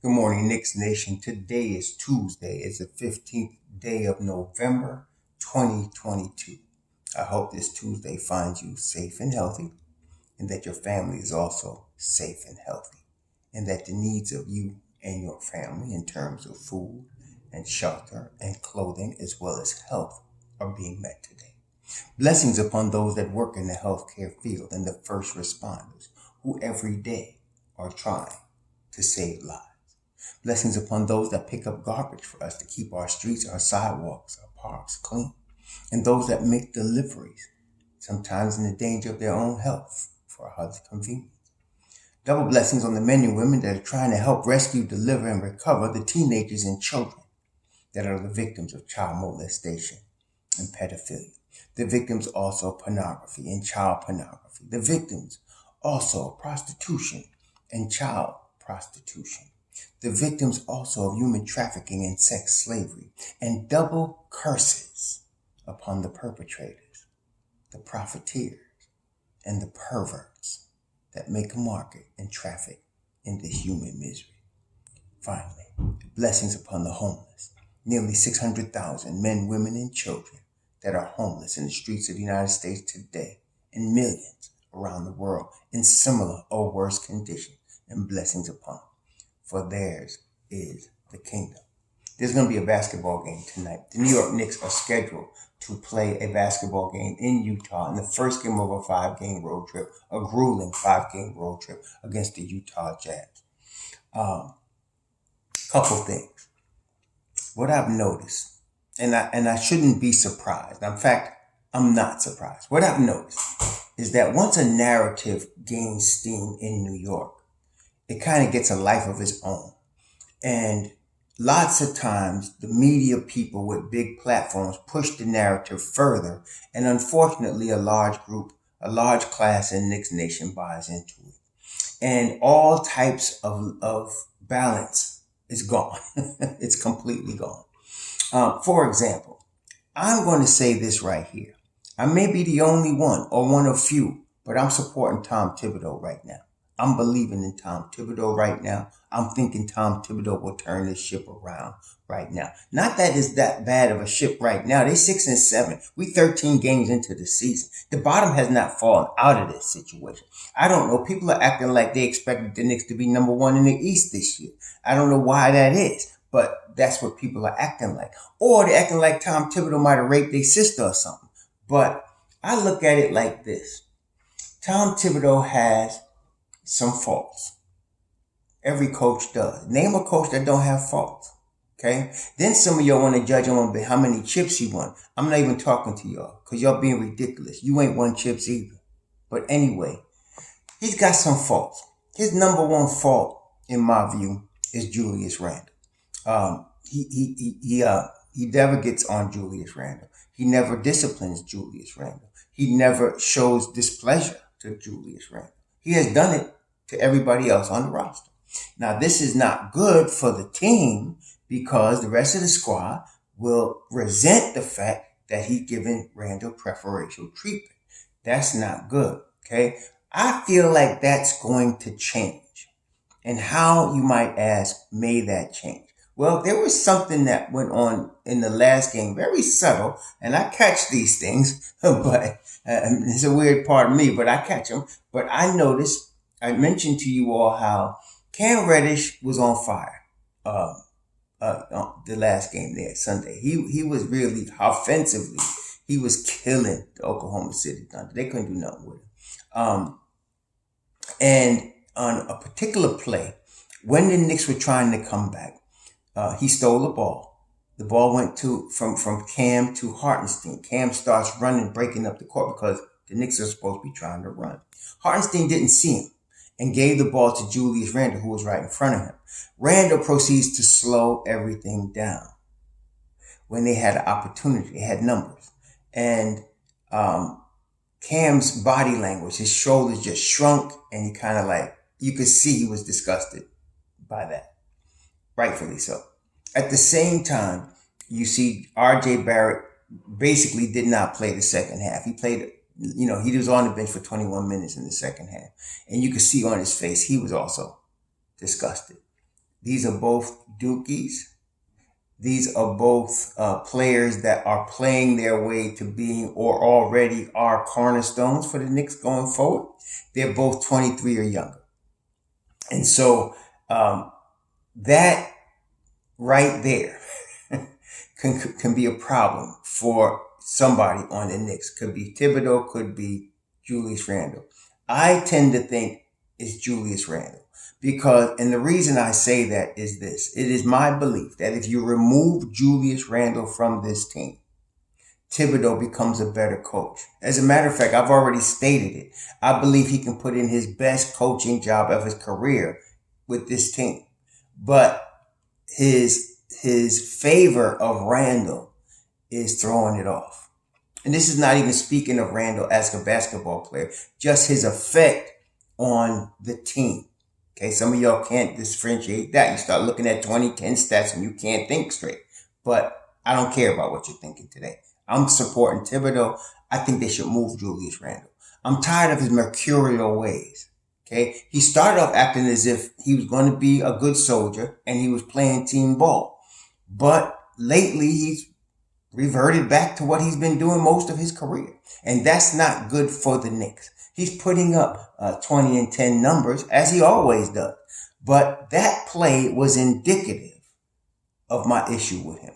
Good morning, Knicks Nation. Today is Tuesday. It's the 15th day of November, 2022. I hope this Tuesday finds you safe and healthy, and that your family is also safe and healthy, and that the needs of you and your family in terms of food and shelter and clothing as well as health are being met today. Blessings upon those that work in the healthcare field and the first responders who every day are trying to save lives. Blessings upon those that pick up garbage for us to keep our streets, our sidewalks, our parks clean. And those that make deliveries, sometimes in the danger of their own health for others' convenience. Double blessings on the men and women that are trying to help rescue, deliver, and recover the teenagers and children that are the victims of child molestation and pedophilia. The victims also of pornography and child pornography. The victims also of prostitution and child prostitution. The victims also of human trafficking and sex slavery, and double curses upon the perpetrators, the profiteers, and the perverts that make a market and traffic in this human misery. Finally, blessings upon the homeless, nearly 600,000 men, women, and children that are homeless in the streets of the United States today, and millions around the world in similar or worse conditions, and blessings upon them. For theirs is the kingdom. There's going to be a basketball game tonight. The New York Knicks are scheduled to play a basketball game in Utah in the first game of a 5-game road trip, a grueling 5-game road trip against the Utah Jazz. Couple things. What I've noticed, and I shouldn't be surprised. In fact, I'm not surprised. What I've noticed is that once a narrative gains steam in New York, it kind of gets a life of its own. And lots of times the media people with big platforms push the narrative further. And unfortunately, a large class in Knicks Nation buys into it. And all types of balance is gone. It's completely gone. For example, I'm going to say this right here. I may be the only one or one of few, but I'm supporting Tom Thibodeau right now. I'm believing in Tom Thibodeau right now. I'm thinking Tom Thibodeau will turn this ship around right now. Not that it's that bad of a ship right now. They're 6-7. We 13 games into the season. The bottom has not fallen out of this situation. I don't know. People are acting like they expected the Knicks to be number one in the East this year. I don't know why that is, but that's what people are acting like. Or they're acting like Tom Thibodeau might have raped their sister or something. But I look at it like this. Tom Thibodeau has some faults. Every coach does. Name a coach that don't have faults. Okay? Then some of y'all want to judge him on how many chips he won. I'm not even talking to y'all because y'all being ridiculous. You ain't won chips either. But anyway, he's got some faults. His number one fault, in my view, is Julius Randle. He never gets on Julius Randle. He never disciplines Julius Randle. He never shows displeasure to Julius Randle. He has done it to everybody else on the roster. Now, this is not good for the team because the rest of the squad will resent the fact that he's giving Randle preferential treatment. That's not good, okay? I feel like that's going to change. And how, you might ask, may that change? Well, there was something that went on in the last game, very subtle, and I catch these things, but it's a weird part of me, but I catch them. But I noticed, I mentioned to you all how Cam Reddish was on fire the last game there, Sunday. He was really, offensively, he was killing the Oklahoma City Thunder. They couldn't do nothing with him. And on a particular play, when the Knicks were trying to come back, he stole the ball. The ball went from Cam to Hartenstein. Cam starts running, breaking up the court because the Knicks are supposed to be trying to run. Hartenstein didn't see him and gave the ball to Julius Randle, who was right in front of him. Randle proceeds to slow everything down. When they had an opportunity, they had numbers. And Cam's body language, his shoulders just shrunk, and he kind of like, you could see he was disgusted by that. Rightfully so. At the same time, you see RJ Barrett basically did not play the second half. He played, he was on the bench for 21 minutes in the second half. And you could see on his face, he was also disgusted. These are both Dookies. These are both players that are playing their way to being or already are cornerstones for the Knicks going forward. They're both 23 or younger. And so that right there can be a problem for somebody on the Knicks. Could be Thibodeau, could be Julius Randle. I tend to think it's Julius Randle because, and the reason I say that is this: it is my belief that if you remove Julius Randle from this team, Thibodeau becomes a better coach. As a matter of fact, I've already stated it. I believe he can put in his best coaching job of his career with this team, but his favor of Randle is throwing it off. And this is not even speaking of Randle as a basketball player, just his effect on the team. Okay, some of y'all can't differentiate that. You start looking at 2010 stats and you can't think straight. But I don't care about what you're thinking today. I'm supporting Thibodeau. I think they should move Julius Randle. I'm tired of his mercurial ways. Okay, he started off acting as if he was going to be a good soldier and he was playing team ball. But lately he's reverted back to what he's been doing most of his career. And that's not good for the Knicks. He's putting up 20 and 10 numbers as he always does. But that play was indicative of my issue with him.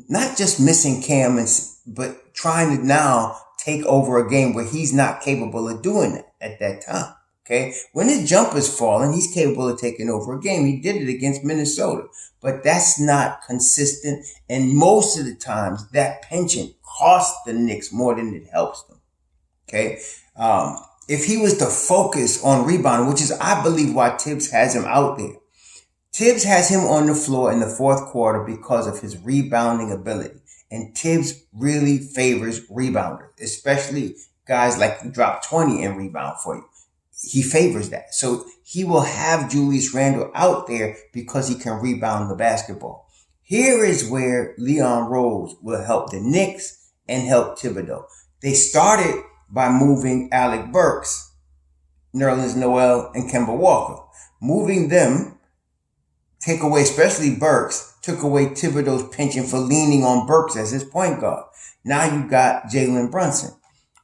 Not just missing Cam, but trying to now take over a game where he's not capable of doing it at that time. Okay, when his jumper's falling, he's capable of taking over a game. He did it against Minnesota, but that's not consistent. And most of the times, that penchant costs the Knicks more than it helps them. Okay, if he was to focus on rebounding, which is, I believe, why Tibs has him out there. Tibs has him on the floor in the fourth quarter because of his rebounding ability. And Tibs really favors rebounders, especially guys like who drop 20 and rebound for you. He favors that. So he will have Julius Randle out there because he can rebound the basketball. Here is where Leon Rose will help the Knicks and help Thibodeau. They started by moving Alec Burks, Nerlens Noel, and Kemba Walker. Moving them, take away, especially Burks, took away Thibodeau's penchant for leaning on Burks as his point guard. Now you got Jalen Brunson.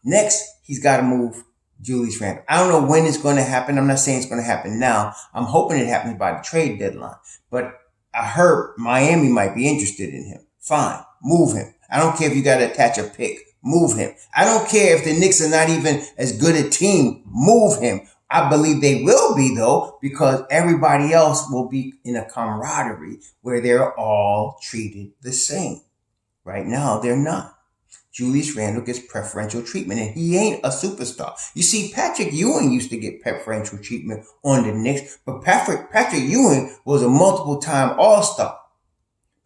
Next, he's got to move Julius Randle. I don't know when it's going to happen. I'm not saying it's going to happen now. I'm hoping it happens by the trade deadline. But I heard Miami might be interested in him. Fine. Move him. I don't care if you got to attach a pick. Move him. I don't care if the Knicks are not even as good a team. Move him. I believe they will be, though, because everybody else will be in a camaraderie where they're all treated the same. Right now, they're not. Julius Randle gets preferential treatment, and he ain't a superstar. You see, Patrick Ewing used to get preferential treatment on the Knicks, but Patrick Ewing was a multiple-time All-Star.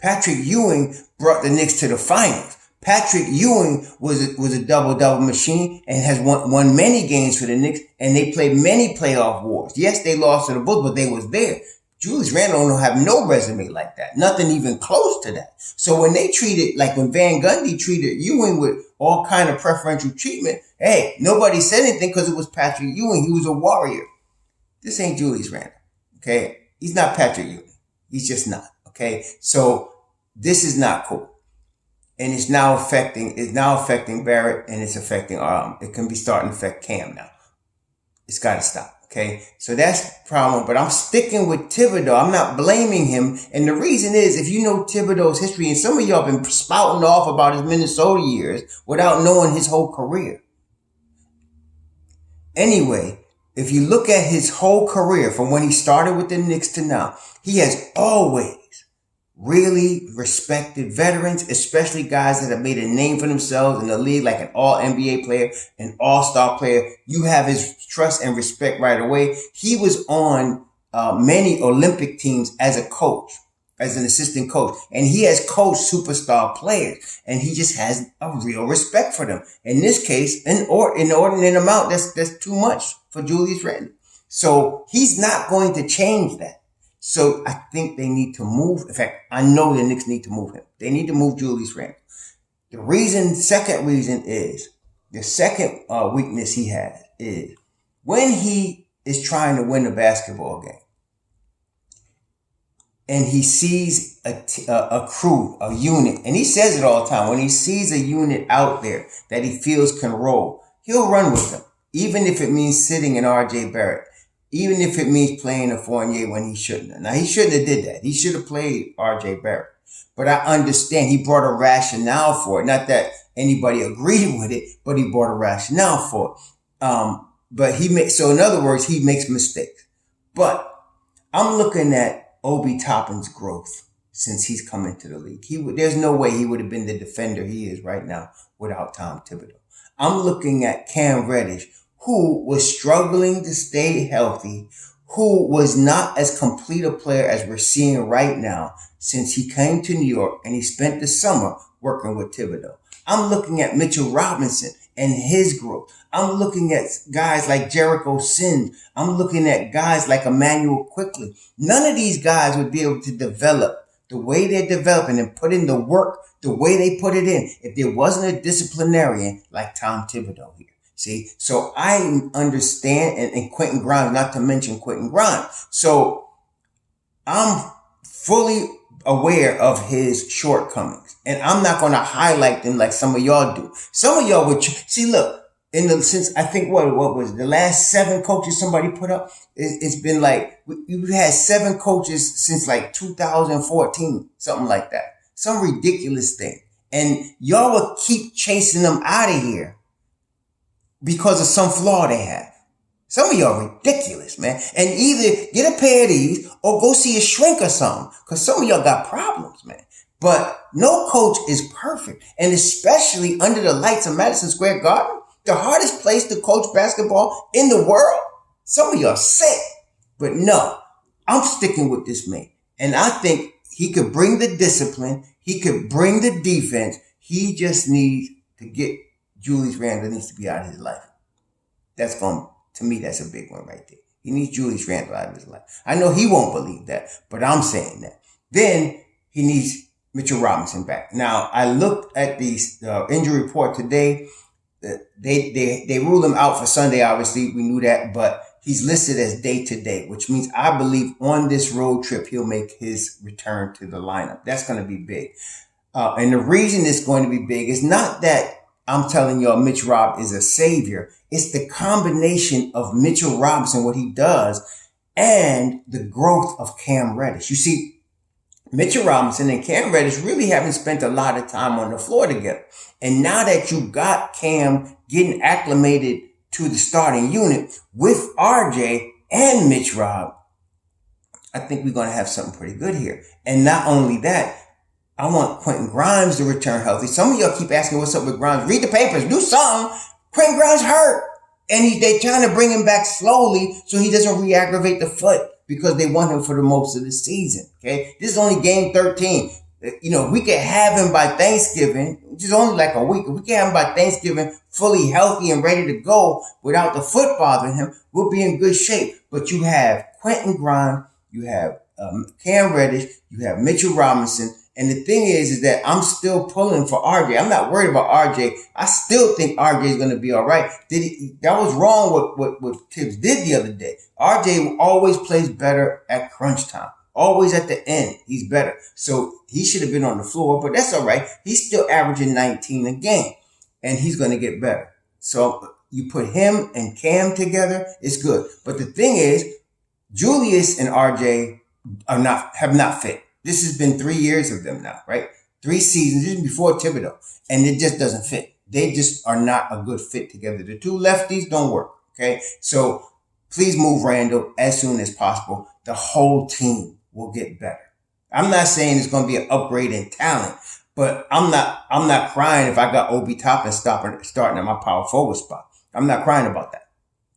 Patrick Ewing brought the Knicks to the finals. Patrick Ewing was a double-double machine and has won many games for the Knicks, and they played many playoff wars. Yes, they lost to the Bulls, but they was there. Julius Randle don't have no resume like that. Nothing even close to that. So when they treated, like when Van Gundy treated Ewing with all kind of preferential treatment, hey, nobody said anything because it was Patrick Ewing. He was a warrior. This ain't Julius Randle. Okay? He's not Patrick Ewing. He's just not. Okay? So this is not cool. And it's now affecting Barrett, and it's affecting it can be starting to affect Cam now. It's got to stop. Okay, so that's the problem, but I'm sticking with Thibodeau. I'm not blaming him. And the reason is, if you know Thibodeau's history, and some of y'all been spouting off about his Minnesota years without knowing his whole career. Anyway, if you look at his whole career from when he started with the Knicks to now, he has always really respected veterans, especially guys that have made a name for themselves in the league, like an all-NBA player, an all-star player. You have his trust and respect right away. He was on many Olympic teams as a coach, as an assistant coach, and he has coached superstar players, and he just has a real respect for them. In this case, an inordinate amount, that's too much for Julius Randle. So he's not going to change that. So I think they need to move. In fact, I know the Knicks need to move him. They need to move Julius Randle. The second reason is, the second weakness he has is, when he is trying to win a basketball game, and he sees a crew, a unit, and he says it all the time. When he sees a unit out there that he feels can roll, he'll run with them, even if it means sitting in R.J. Barrett, even if it means playing a Fournier when he shouldn't have. Now, he shouldn't have did that. He should have played R.J. Barrett. But I understand he brought a rationale for it. Not that anybody agreed with it, but he brought a rationale for it. So in other words, he makes mistakes. But I'm looking at Obi Toppin's growth since he's come into the league. There's no way he would have been the defender he is right now without Tom Thibodeau. I'm looking at Cam Reddish, who was struggling to stay healthy, who was not as complete a player as we're seeing right now since he came to New York and he spent the summer working with Thibodeau. I'm looking at Mitchell Robinson and his growth. I'm looking at guys like Jericho Sims. I'm looking at guys like Emmanuel Quickly. None of these guys would be able to develop the way they're developing and put in the work the way they put it in if there wasn't a disciplinarian like Tom Thibodeau here. See, so I understand, and Quentin Grimes, not to mention Quentin Grimes. So I'm fully aware of his shortcomings, and I'm not going to highlight them like some of y'all do. Some of y'all would see. Look, since I think what was it, the last 7 coaches somebody put up, it's been like we've had 7 coaches since like 2014, something like that, some ridiculous thing, and y'all will keep chasing them out of here because of some flaw they have. Some of y'all ridiculous, man. And either get a pair of these or go see a shrink or something. Because some of y'all got problems, man. But no coach is perfect. And especially under the lights of Madison Square Garden, the hardest place to coach basketball in the world. Some of y'all sick. But no, I'm sticking with this man. And I think he could bring the discipline. He could bring the defense. He just needs to get Julius Randle needs to be out of his life. To me, that's a big one right there. He needs Julius Randle out of his life. I know he won't believe that, but I'm saying that. Then he needs Mitchell Robinson back. Now, I looked at the injury report today. They ruled him out for Sunday, obviously. We knew that, but he's listed as day-to-day, which means I believe on this road trip, he'll make his return to the lineup. That's going to be big. And the reason it's going to be big is not that I'm telling y'all Mitch Rob is a savior. It's the combination of Mitchell Robinson, what he does, and the growth of Cam Reddish. You see, Mitchell Robinson and Cam Reddish really haven't spent a lot of time on the floor together. And now that you got Cam getting acclimated to the starting unit with RJ and Mitch Rob, I think we're going to have something pretty good here. And not only that, I want Quentin Grimes to return healthy. Some of y'all keep asking what's up with Grimes. Read the papers. Do something. Quentin Grimes hurt. And they're trying to bring him back slowly so he doesn't re-aggravate the foot because they want him for the most of the season. Okay? This is only game 13. We could have him by Thanksgiving, which is only like a week. If we can have him by Thanksgiving fully healthy and ready to go without the foot bothering him, we'll be in good shape. But you have Quentin Grimes, you have Cam Reddish, you have Mitchell Robinson. And the thing is that I'm still pulling for RJ. I'm not worried about RJ. I still think RJ is going to be all right. That was wrong what Tibs did the other day. RJ always plays better at crunch time. Always at the end, he's better. So he should have been on the floor, but that's all right. He's still averaging 19 a game, and he's going to get better. So you put him and Cam together, it's good. But the thing is, Julius and RJ have not fit. This has been 3 years of them now, right? 3 seasons, this is before Thibodeau, and it just doesn't fit. They just are not a good fit together. The two lefties don't work, okay? So please move Randle as soon as possible. The whole team will get better. I'm not saying it's going to be an upgrade in talent, but I'm not crying if I got Obi Toppin starting at my power forward spot. I'm not crying about that.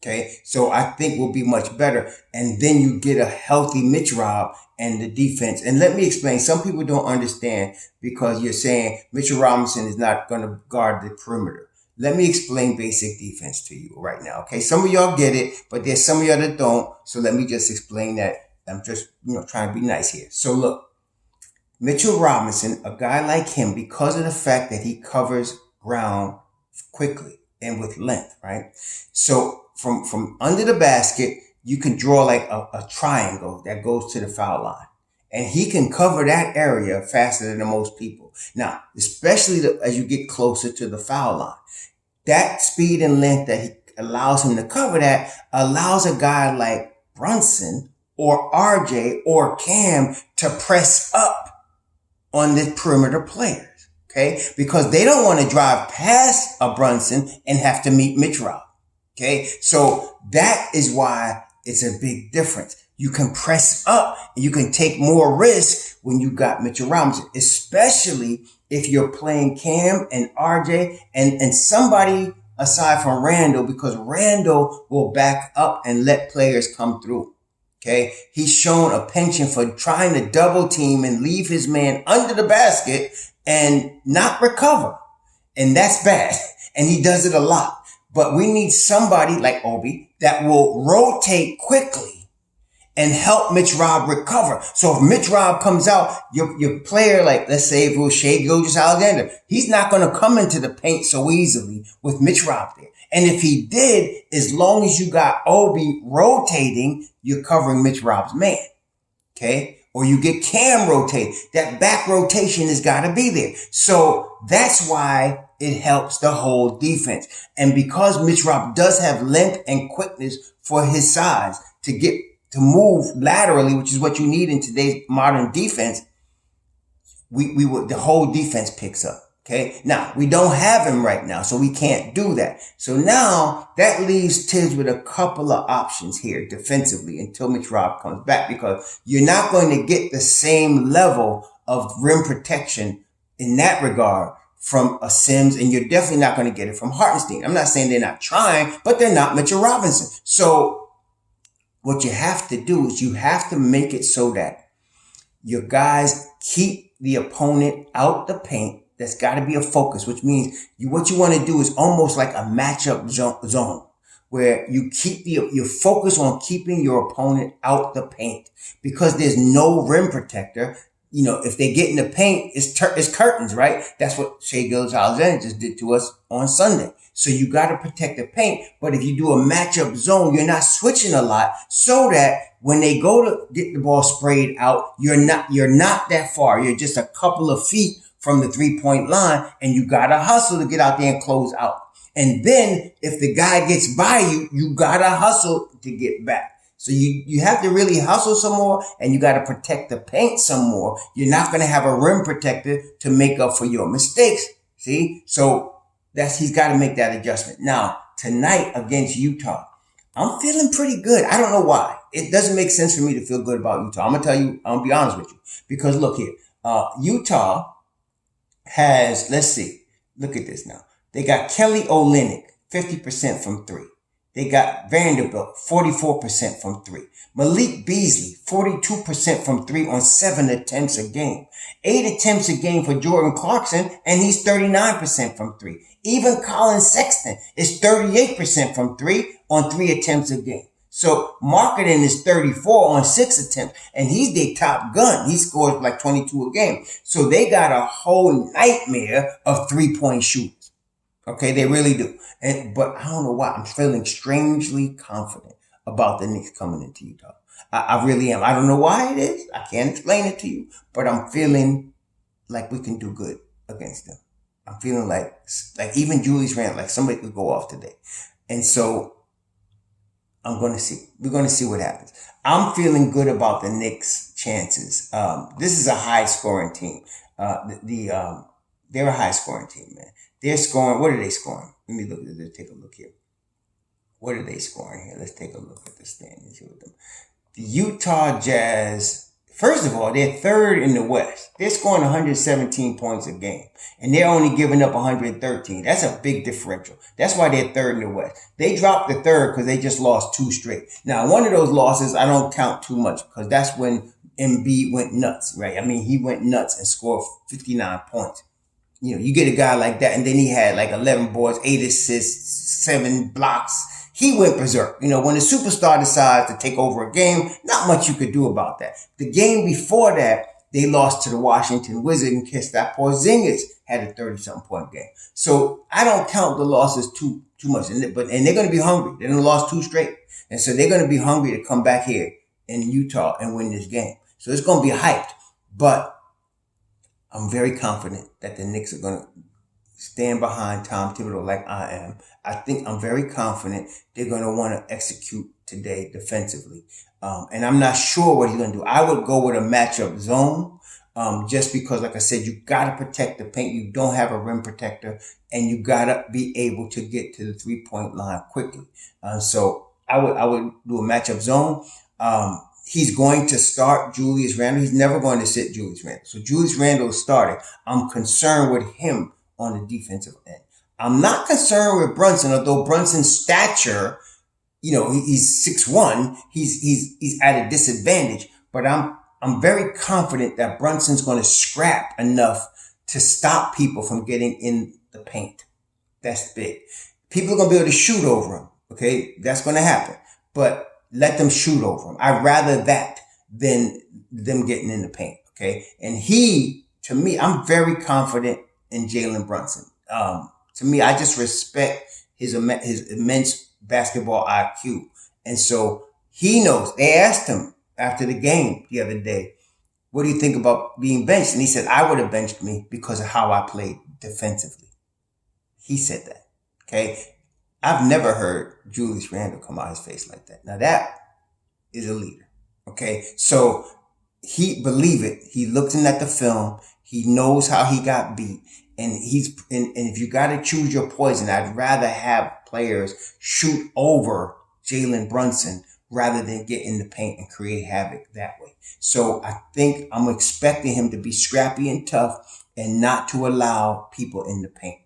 Okay, so I think we'll be much better. And then you get a healthy Mitch Rob and the defense. And let me explain. Some people don't understand because you're saying Mitchell Robinson is not going to guard the perimeter. Let me explain basic defense to you right now. Okay, some of y'all get it, but there's some of y'all that don't. So let me just explain that. I'm just, trying to be nice here. So look, Mitchell Robinson, a guy like him, because of the fact that he covers ground quickly and with length, right? So from under the basket, you can draw like a triangle that goes to the foul line. And he can cover that area faster than most people. Now, especially as you get closer to the foul line, that speed and length that he allows him to cover that allows a guy like Brunson or RJ or Cam to press up on the perimeter players. Okay, because they don't want to drive past a Brunson and have to meet Mitch Rob. Okay, so that is why it's a big difference. You can press up and you can take more risk when you got Mitchell Robinson, especially if you're playing Cam and RJ and somebody aside from Randle, because Randle will back up and let players come through. Okay, he's shown a penchant for trying to double team and leave his man under the basket and not recover. And that's bad. And he does it a lot. But we need somebody like Obi that will rotate quickly and help Mitch Rob recover. So if Mitch Rob comes out, your player, like let's say if it was Shai Gilgeous-Alexander, he's not going to come into the paint so easily with Mitch Rob there. And if he did, as long as you got Obi rotating, you're covering Mitch Rob's man. Okay? Or you get Cam rotated. That back rotation has got to be there. So that's why it helps the whole defense. And because Mitch Rob does have length and quickness for his size to move laterally, which is what you need in today's modern defense, the whole defense picks up. Okay. Now we don't have him right now, so we can't do that. So now that leaves Tibs with a couple of options here defensively until Mitch Rob comes back, because you're not going to get the same level of rim protection in that regard from a Sims, and you're definitely not going to get it from Hartenstein. I'm not saying they're not trying, but they're not Mitchell Robinson. So what you have to do is you have to make it so that your guys keep the opponent out the paint. That's got to be a focus, which means what you want to do is almost like a matchup zone where you keep you focus on keeping your opponent out the paint, because there's no rim protector. You know, if they get in the paint, it's curtains, right? That's what Shai Gilgeous-Alexander just did to us on Sunday. So you got to protect the paint. But if you do a matchup zone, you're not switching a lot, so that when they go to get the ball sprayed out, you're not that far. You're just a couple of feet from the 3-point line, and you got to hustle to get out there and close out. And then if the guy gets by you, you got to hustle to get back. So you have to really hustle some more, and you got to protect the paint some more. You're not going to have a rim protector to make up for your mistakes. See? So he's got to make that adjustment. Now, tonight against Utah, I'm feeling pretty good. I don't know why. It doesn't make sense for me to feel good about Utah. I'm going to be honest with you. Because look here, Utah has, let's see, look at this now. They got Kelly Olynyk, 50% from three. They got Vanderbilt, 44% from three. Malik Beasley, 42% from three on 7 attempts a game. 8 attempts a game for Jordan Clarkson, and he's 39% from three. Even Colin Sexton is 38% from three on 3 attempts a game. So Marketing is 34 on 6 attempts, and he's their top gun. He scores like 22 a game. So they got a whole nightmare of 3-point shooters. Okay, they really do. But I don't know why. I'm feeling strangely confident about the Knicks coming into Utah. I really am. I don't know why it is. I can't explain it to you, but I'm feeling like we can do good against them. I'm feeling like even Julius Randle, like somebody could go off today. And so I'm going to see. We're going to see what happens. I'm feeling good about the Knicks' chances. This is a high-scoring team. They're a high-scoring team, man. They're scoring. What are they scoring? Let me look. Let's take a look here. What are they scoring here? Let's take a look at the standings here with them. The Utah Jazz, first of all, they're third in the West. They're scoring 117 points a game, and they're only giving up 113. That's a big differential. That's why they're third in the West. They dropped the third because they just lost 2 straight. Now, one of those losses I don't count too much, because that's when Embiid went nuts, right? I mean, he went nuts and scored 59 points. You know, you get a guy like that, and then he had like 11 boards, 8 assists, 7 blocks. He went berserk. You know, when a superstar decides to take over a game, not much you could do about that. The game before that, they lost to the Washington Wizards, and Kristaps Porzingis had a 30-something point game. So I don't count the losses too much. And they're going to be hungry. They're going to lose 2 straight. And so they're going to be hungry to come back here in Utah and win this game. So it's going to be hyped. But I'm very confident that the Knicks are going to stand behind Tom Thibodeau like I am. I'm very confident they're going to want to execute today defensively. And I'm not sure what he's going to do. I would go with a matchup zone, just because, like I said, you got to protect the paint. You don't have a rim protector, and you got to be able to get to the 3-point line quickly. So I would do a matchup zone. He's going to start Julius Randle. He's never going to sit Julius Randle. So Julius Randle is starting. I'm concerned with him on the defensive end. I'm not concerned with Brunson, although Brunson's stature, he's 6'1", he's at a disadvantage. But I'm very confident that Brunson's going to scrap enough to stop people from getting in the paint. That's big. People are going to be able to shoot over him. Okay, that's going to happen. But let them shoot over him. I'd rather that than them getting in the paint. Okay, and to me, I'm very confident in Jalen Brunson. To me, I just respect his immense basketball IQ. And so he knows. They asked him after the game the other day, what do you think about being benched? And he said, I would have benched me because of how I played defensively. He said that. Okay. I've never heard Julius Randle come out his face like that. Now that is a leader. Okay. So he believe it. He looking at the film. He knows how he got beat. And and if you got to choose your poison, I'd rather have players shoot over Jalen Brunson rather than get in the paint and create havoc that way. So I think I'm expecting him to be scrappy and tough and not to allow people in the paint.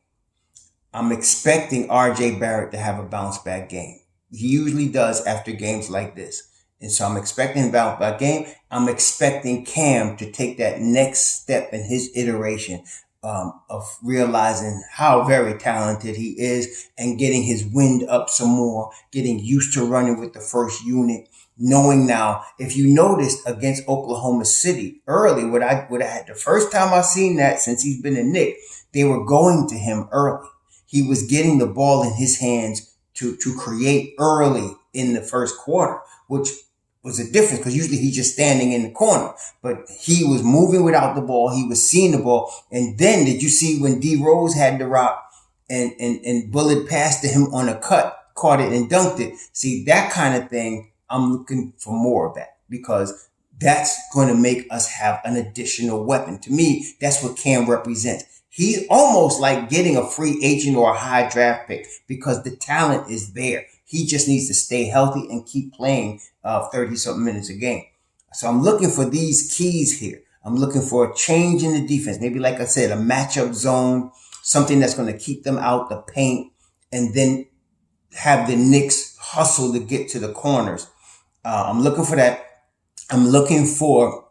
I'm expecting RJ Barrett to have a bounce back game. He usually does after games like this. And so I'm expecting a bounce back game. I'm expecting Cam to take that next step in his iteration of realizing how very talented he is and getting his wind up some more, getting used to running with the first unit, knowing now, if you noticed against Oklahoma City early, what I had the first time I seen that since he's been a Knick, they were going to him early. He was getting the ball in his hands to create early in the first quarter, which was a difference because usually he's just standing in the corner, but he was moving without the ball. He was seeing the ball. And then did you see when D Rose had the rock and Bullet passed to him on a cut, caught it and dunked it? See, that kind of thing, I'm looking for more of that because that's going to make us have an additional weapon. To me, that's what Cam represents. He's almost like getting a free agent or a high draft pick because the talent is there. He just needs to stay healthy and keep playing 30-something minutes a game. So I'm looking for these keys here. I'm looking for a change in the defense. Maybe, like I said, a matchup zone, something that's going to keep them out the paint, and then have the Knicks hustle to get to the corners. I'm looking for that. I'm looking for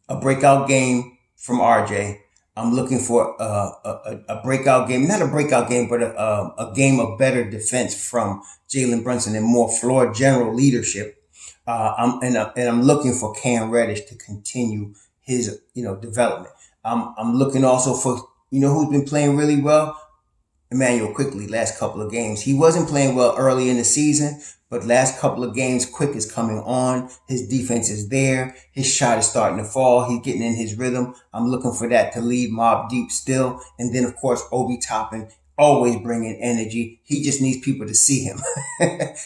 a breakout game from RJ. I'm looking for a breakout game, not a breakout game, but a game of better defense from Jalen Brunson and more floor general leadership. I'm looking for Cam Reddish to continue his, development. I'm looking also for, who's been playing really well? Emmanuel Quickly last couple of games. He wasn't playing well early in the season, but last couple of games, Quick is coming on. His defense is there. His shot is starting to fall. He's getting in his rhythm. I'm looking for that to lead Mobb Deep still. And then, of course, Obi Toppin, always bringing energy. He just needs people to see him.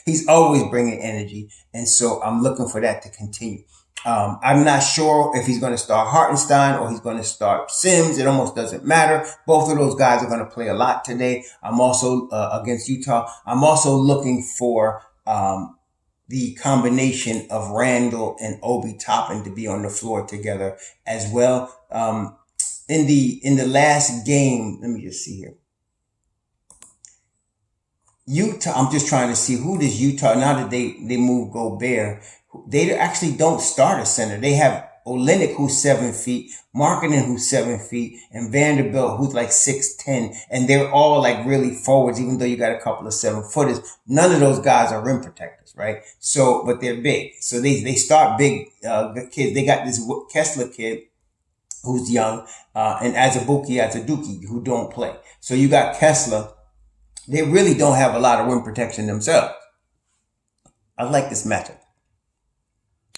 He's always bringing energy. And so I'm looking for that to continue. I'm not sure if he's going to start Hartenstein or he's going to start Sims. It almost doesn't matter. Both of those guys are going to play a lot today. I'm also against Utah. I'm also looking for the combination of Randle and Obi Toppin to be on the floor together as well. In the last game, let me just see here. Utah, I'm just trying to see who does Utah, now that they move Gobert, they actually don't start a center. They have Olynyk, who's 7 feet, Markkanen, who's 7 feet, and Vanderbilt, who's like 6'10", and they're all like really forwards, even though you got a couple of 7-footers. None of those guys are rim protectors, right? So, but they're big. So they start big kids. They got this Kessler kid who's young, and Azubuike, who don't play. So you got Kessler. They really don't have a lot of rim protection themselves. I like this matchup.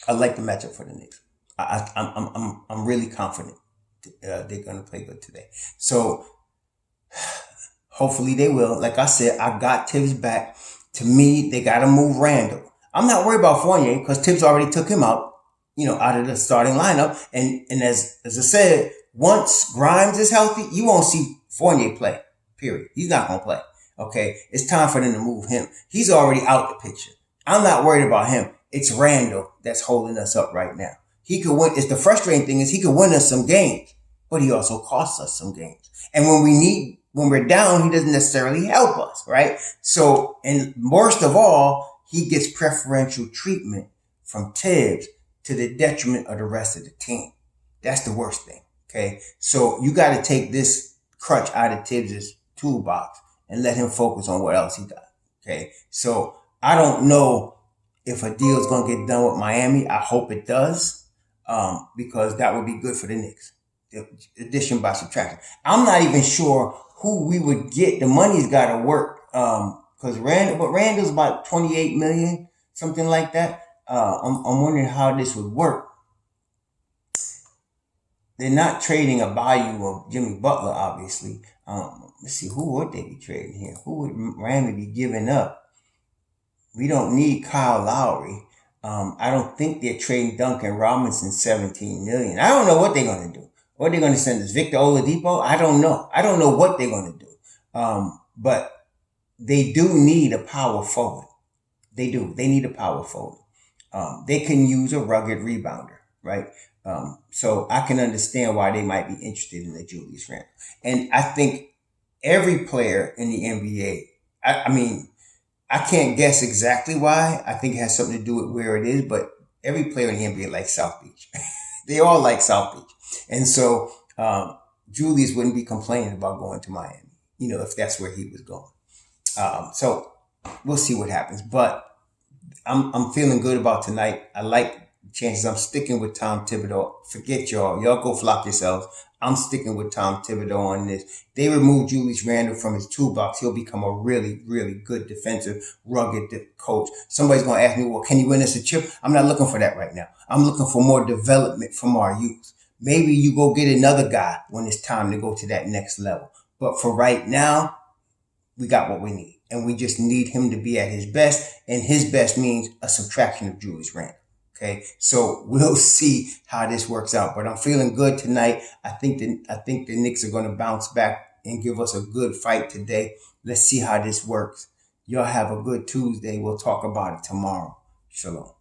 I like the matchup for the Knicks. I'm really confident they're going to play good today. So hopefully they will. Like I said, I got Tibs back. To me, they got to move Randle. I'm not worried about Fournier because Tibs already took him out, out of the starting lineup. And as I said, once Grimes is healthy, you won't see Fournier play. Period. He's not going to play. Okay, it's time for them to move him. He's already out the picture. I'm not worried about him. It's Randle that's holding us up right now. He could win. It's the frustrating thing is he could win us some games, but he also costs us some games. And when we're down, he doesn't necessarily help us, right? So, and worst of all, he gets preferential treatment from Tibs to the detriment of the rest of the team. That's the worst thing. Okay, so you got to take this crutch out of Tibbs's toolbox and let him focus on what else he got. Okay, so I don't know if a deal is going to get done with Miami. I hope it does, because that would be good for the Knicks. Addition by subtraction. I'm not even sure who we would get. The money's got to work, because Randall's about 28 million, something like that. I'm wondering how this would work. They're not trading a value of Jimmy Butler, obviously. Let's see, who would they be trading here? Who would Miami be giving up? We don't need Kyle Lowry. I don't think they're trading Duncan Robinson $17 million. I don't know what they're going to do. What they're going to send us, Victor Oladipo? I don't know. I don't know what they're going to do. But they do need a power forward. They do. They need a power forward. They can use a rugged rebounder, right? So I can understand why they might be interested in the Julius Randle. And I think every player in the NBA, I mean, I can't guess exactly why. I think it has something to do with where it is, but every player in the NBA likes South Beach. They all like South Beach. And so Julius wouldn't be complaining about going to Miami, if that's where he was going. So we'll see what happens. But I'm feeling good about tonight. I like the chances. I'm sticking with Tom Thibodeau. Forget y'all. Y'all go flop yourselves. I'm sticking with Tom Thibodeau on this. They remove Julius Randle from his toolbox. He'll become a really, really good defensive, rugged coach. Somebody's going to ask me, well, can you win us a chip? I'm not looking for that right now. I'm looking for more development from our youth. Maybe you go get another guy when it's time to go to that next level. But for right now, we got what we need. And we just need him to be at his best. And his best means a subtraction of Julius Randle. Okay, so we'll see how this works out. But I'm feeling good tonight. I think the Knicks are going to bounce back and give us a good fight today. Let's see how this works. Y'all have a good Tuesday. We'll talk about it tomorrow. Shalom.